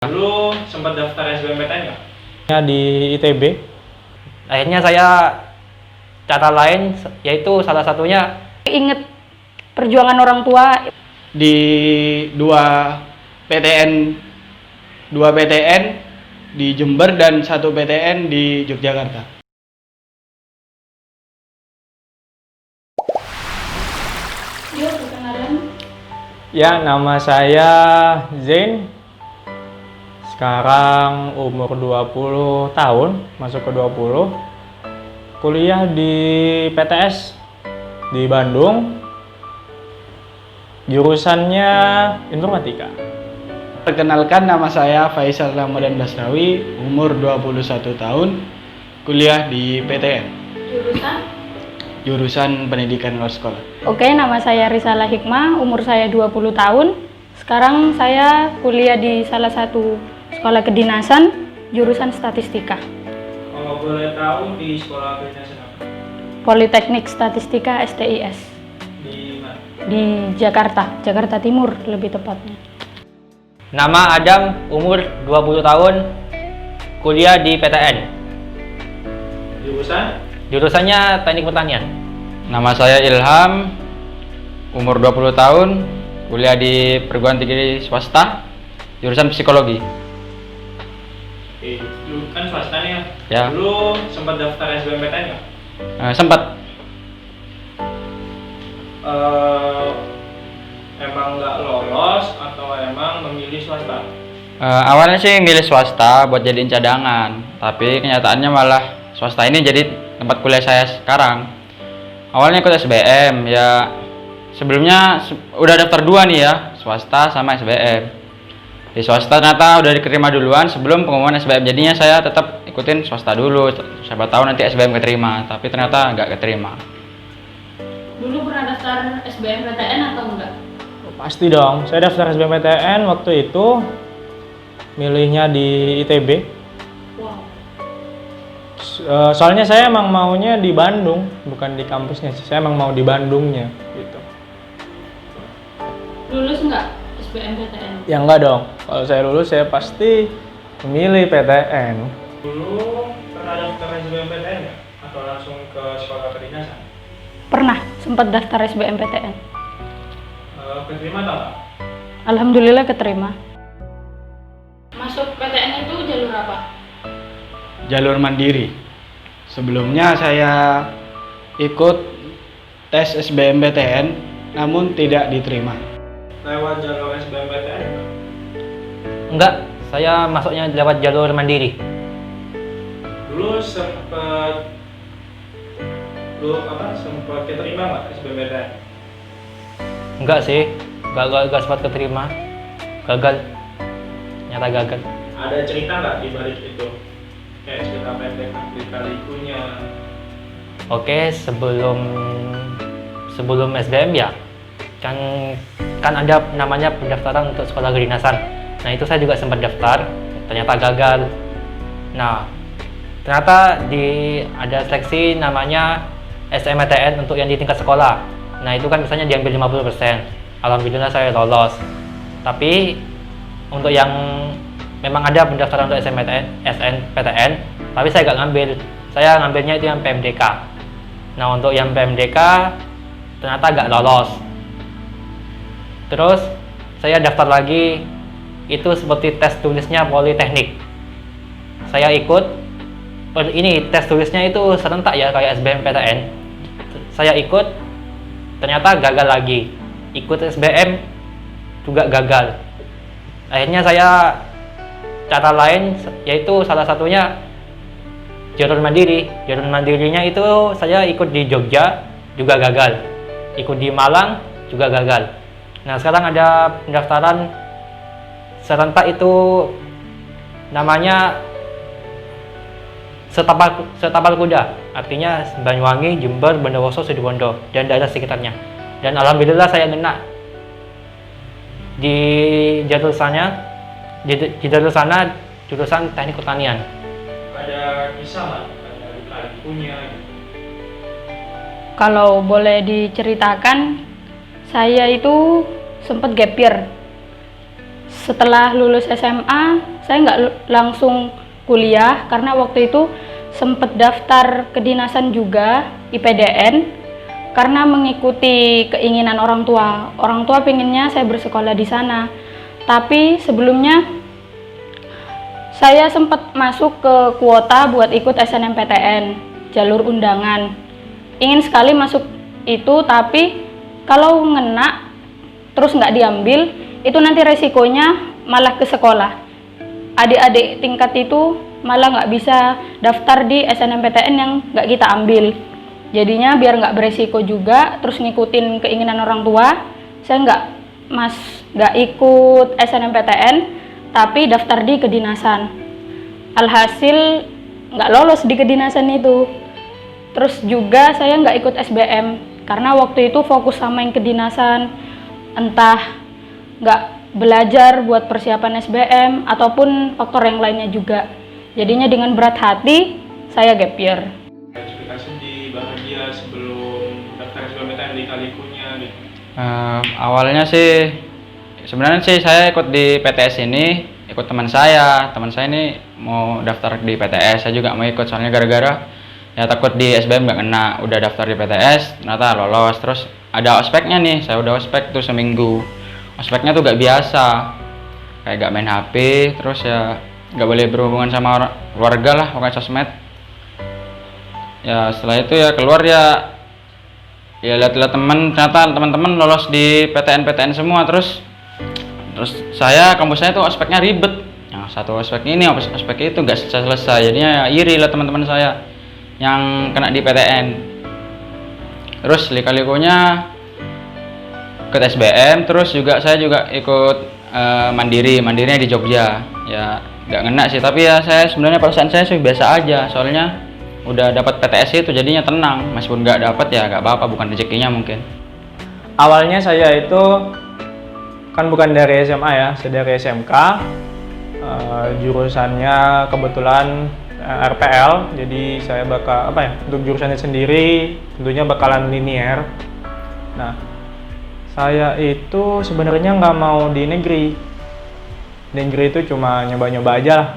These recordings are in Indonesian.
Dulu sempat daftar SBMPTN nggak? Di ITB. Akhirnya saya cara lain yaitu salah satunya Ingat perjuangan orang tua. Di dua PTN di Jember dan satu PTN di Yogyakarta. Yuk, perkenalan. Ya, nama saya Zain. Sekarang umur 20 tahun, masuk ke 20. Kuliah di PTS di Bandung. Jurusannya informatika. Perkenalkan, nama saya Faisal Ramadan Basrawi, umur 21 tahun, kuliah di PTN. Jurusan Pendidikan Luar Sekolah. Oke, nama saya Risalah Hikmah, umur saya 20 tahun. Sekarang saya kuliah di salah satu sekolah kedinasan, jurusan statistika. Kalau boleh tahu di sekolah kedinasan apa? Politeknik Statistika STIS. Di mana? Di Jakarta, Jakarta Timur lebih tepatnya. nama Adam, umur 20 tahun, kuliah di PTN. Jurusan? Jurusannya Teknik Pertanian. Nama saya Ilham, umur 20 tahun, kuliah di perguruan tinggi swasta, jurusan psikologi. Oke, dulu kan swasta nih ya? Ya. Dulu sempat daftar SBMPTN nggak? Sempat. Emang nggak lolos atau emang memilih swasta? Awalnya sih milih swasta buat jadiin cadangan, tapi kenyataannya malah swasta ini jadi tempat kuliah saya sekarang. Awalnya ikut SBM, ya sebelumnya udah daftar dua nih ya, swasta sama SBM. Di swasta ternyata udah diterima duluan sebelum pengumuman SBM, jadinya saya tetap ikutin swasta dulu, siapa tahu nanti SBM keterima, tapi ternyata nggak keterima. Dulu pernah daftar SBMPTN atau enggak? Pasti dong, saya daftar SBMPTN waktu itu milihnya di ITB. Wow. Soalnya saya emang maunya di Bandung, bukan di kampusnya sih. Saya emang mau di Bandungnya gitu. Lulus enggak SBMPTN? Ya enggak dong. Kalau saya lulus saya pasti memilih PTN. Dulu pernah daftar SBMPTN nggak? Atau langsung ke sekolah kedinasan? Pernah, sempat daftar SBMPTN. Keterima atau nggak? Alhamdulillah keterima. Masuk PTN itu jalur apa? Jalur mandiri. Sebelumnya saya ikut tes SBMPTN namun tidak diterima. Lewat jalur SBMPTN nggak? Enggak, saya masuknya lewat jalur mandiri. Dulu sempat keterima nggak SBMPTN? Enggak sih, enggak sempat keterima. Gagal, nyata gagal. Ada cerita nggak di balik itu? Kayak cerita pendek lika-likunya. Oke, sebelum SBM ya, kan ada namanya pendaftaran untuk sekolah kedinasan. Nah itu saya juga sempat daftar, ternyata gagal. Nah ternyata ada seleksi namanya SMPTN untuk yang di tingkat sekolah. Nah itu kan biasanya diambil 50%. Alhamdulillah saya lolos. Tapi untuk yang memang ada pendaftaran untuk SNPTN, tapi saya nggak ngambil. Saya ngambilnya itu yang PMDK. Nah untuk yang PMDK ternyata nggak lolos. Terus saya daftar lagi, itu seperti tes tulisnya Politeknik. Saya ikut, ini tes tulisnya itu serentak ya kayak SBMPTN. Saya ikut, ternyata gagal lagi. Ikut SBM juga gagal. Akhirnya saya cara lain yaitu salah satunya jalur mandiri. Jalur mandirinya itu saya ikut di Jogja juga gagal. Ikut di Malang juga gagal. Nah sekarang ada pendaftaran serentak itu namanya Setapal Kuda, artinya Banyuwangi, Jember, Bondowoso, Situbondo dan daerah sekitarnya. Dan alhamdulillah saya kena di jalur sana, jurusan Teknik Pertanian. Ada kisah nggak? Ada lika-likunya gitu? Kalau boleh diceritakan, saya itu sempat gap year Setelah lulus SMA, saya nggak langsung kuliah karena waktu itu sempat daftar kedinasan juga, IPDN, karena mengikuti keinginan orang tua. Orang tua pengennya saya bersekolah di sana. Tapi sebelumnya saya sempat masuk ke kuota buat ikut SNMPTN, jalur undangan. Ingin sekali masuk itu, tapi kalau ngena terus nggak diambil, itu nanti resikonya malah ke sekolah. Adik-adik tingkat itu malah nggak bisa daftar di SNMPTN yang nggak kita ambil. Jadinya biar nggak beresiko juga, terus ngikutin keinginan orang tua, saya nggak ikut SNMPTN, tapi daftar di kedinasan. Alhasil nggak lolos di kedinasan itu. Terus juga saya nggak ikut SBM, karena waktu itu fokus sama yang kedinasan, entah nggak belajar buat persiapan SBM ataupun faktor yang lainnya juga. Jadinya dengan berat hati saya gap year. Ekspektasi di Bahagia sebelum daftar SBMPTN di Kalikunya gitu. Awalnya sih sebenarnya sih saya ikut di PTS ini, ikut teman saya ini mau daftar di PTS, saya juga mau ikut soalnya gara-gara ya takut di SBM nggak kena. Udah daftar di PTS ternyata lolos, terus ada ospeknya nih, saya udah ospek tuh seminggu. Ospeknya tuh gak biasa, kayak gak main HP, terus ya gak boleh berhubungan sama keluarga lah, pokoknya sosmed. Ya setelah itu ya keluar ya lihat-lihat ternyata teman-teman lolos di PTN semua. Terus saya, kampus saya tuh ospeknya ribet, yang satu ospek ini ospek itu gak selesai, jadinya iri lah teman-teman saya yang kena di PTN. Terus lika-likunya ikut SBM, terus juga saya juga ikut mandirinya di Jogja. Ya nggak ngena sih, tapi ya saya sebenarnya perasaan saya sih biasa aja, soalnya udah dapat PTS itu jadinya tenang. Meskipun nggak dapat ya nggak apa-apa, bukan rezekinya mungkin. Awalnya saya itu kan bukan dari SMA ya, saya dari SMK. Jurusannya kebetulan RPL, jadi saya bakal untuk jurusannya sendiri tentunya bakalan linear. Nah, saya itu sebenarnya nggak mau di negeri. Negeri itu cuma nyoba-nyoba aja lah,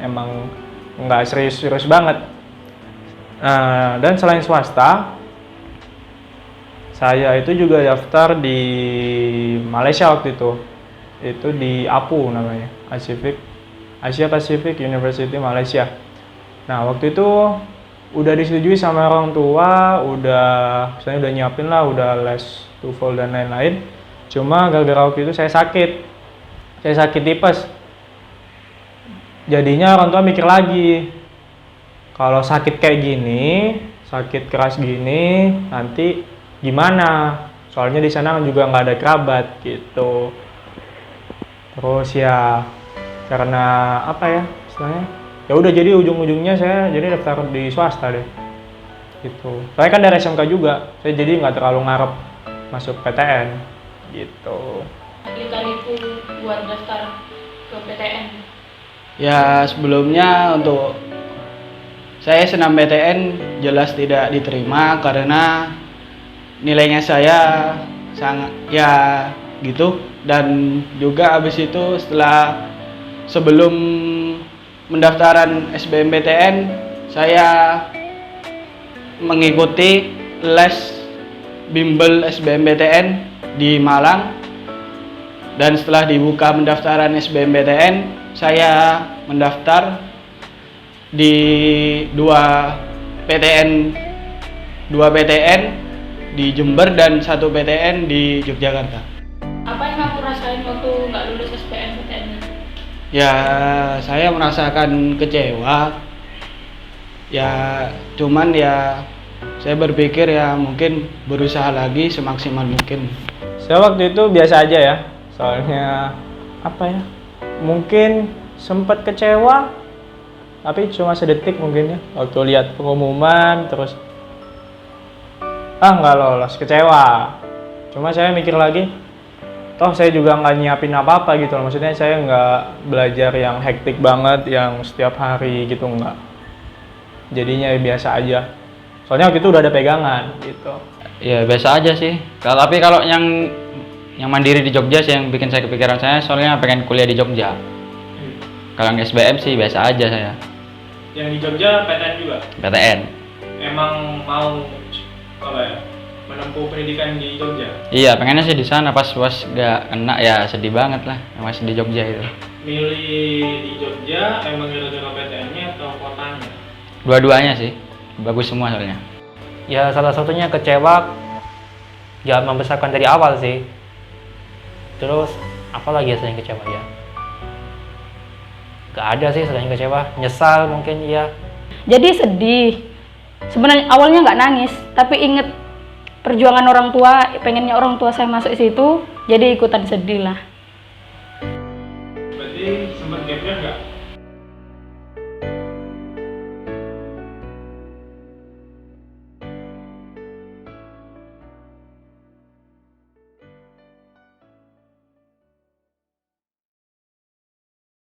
emang nggak serius-serius banget. Dan selain swasta, saya itu juga daftar di Malaysia waktu itu di APU namanya, Asia Pacific University Malaysia. Nah waktu itu udah disetujui sama orang tua, saya udah nyiapin lah, udah les TOEFL dan lain-lain. Cuma gara-gara waktu itu saya sakit tipes. Jadinya orang tua mikir lagi, kalau sakit kayak gini, sakit keras gini, nanti gimana? Soalnya di sana juga nggak ada kerabat gitu. Terus ya karena istilahnya, ya udah jadi ujung-ujungnya saya jadi daftar di swasta deh. Gitu. Saya kan dari SMK juga, saya jadi nggak terlalu ngarep masuk PTN gitu. Kali-kaliku buat daftar ke PTN. Ya sebelumnya untuk saya senam PTN jelas tidak diterima karena nilainya saya sangat ya gitu, dan juga habis itu sebelum pendaftaran SBMPTN saya mengikuti les bimbel SBMPTN di Malang, dan setelah dibuka pendaftaran SBMPTN saya mendaftar di dua PTN di Jember dan satu PTN di Yogyakarta. Apa yang kamu rasain waktu nggak lulus SBMPTN? Ya saya merasakan kecewa. Ya cuman ya saya berpikir ya mungkin berusaha lagi semaksimal mungkin. Saya waktu itu biasa aja ya, soalnya mungkin sempat kecewa, tapi cuma sedetik mungkin ya, waktu lihat pengumuman terus nggak lolos, kecewa. Cuma saya mikir lagi, toh saya juga nggak nyiapin apa-apa gitu loh, maksudnya saya nggak belajar yang hektik banget, yang setiap hari gitu, nggak. Jadinya biasa aja. Soalnya waktu itu udah ada pegangan gitu. Ya biasa aja sih. Tapi kalau yang yang mandiri di Jogja sih yang bikin saya kepikiran saya, soalnya pengen kuliah di Jogja. Kalau yang SBM sih biasa aja saya. Yang di Jogja PTN juga. PTN. Emang mau apa ya? Menempuh pendidikan di Jogja. Iya, pengennya sih di sana, pas gak kena ya sedih banget lah yang masih di Jogja itu. Milih di Jogja emang gara-gara PTN-nya atau kotanya? Dua-duanya sih, bagus semua soalnya. Ya salah satunya kecewa, ya membesarkan dari awal sih. Terus apa lagi ya selain kecewa ya? Gak ada sih selain kecewa, nyesal mungkin iya. Jadi sedih. Sebenarnya awalnya nggak nangis, tapi inget perjuangan orang tua, pengennya orang tua saya masuk situ, jadi ikutan sedih lah. Berarti sempat gap year nggak?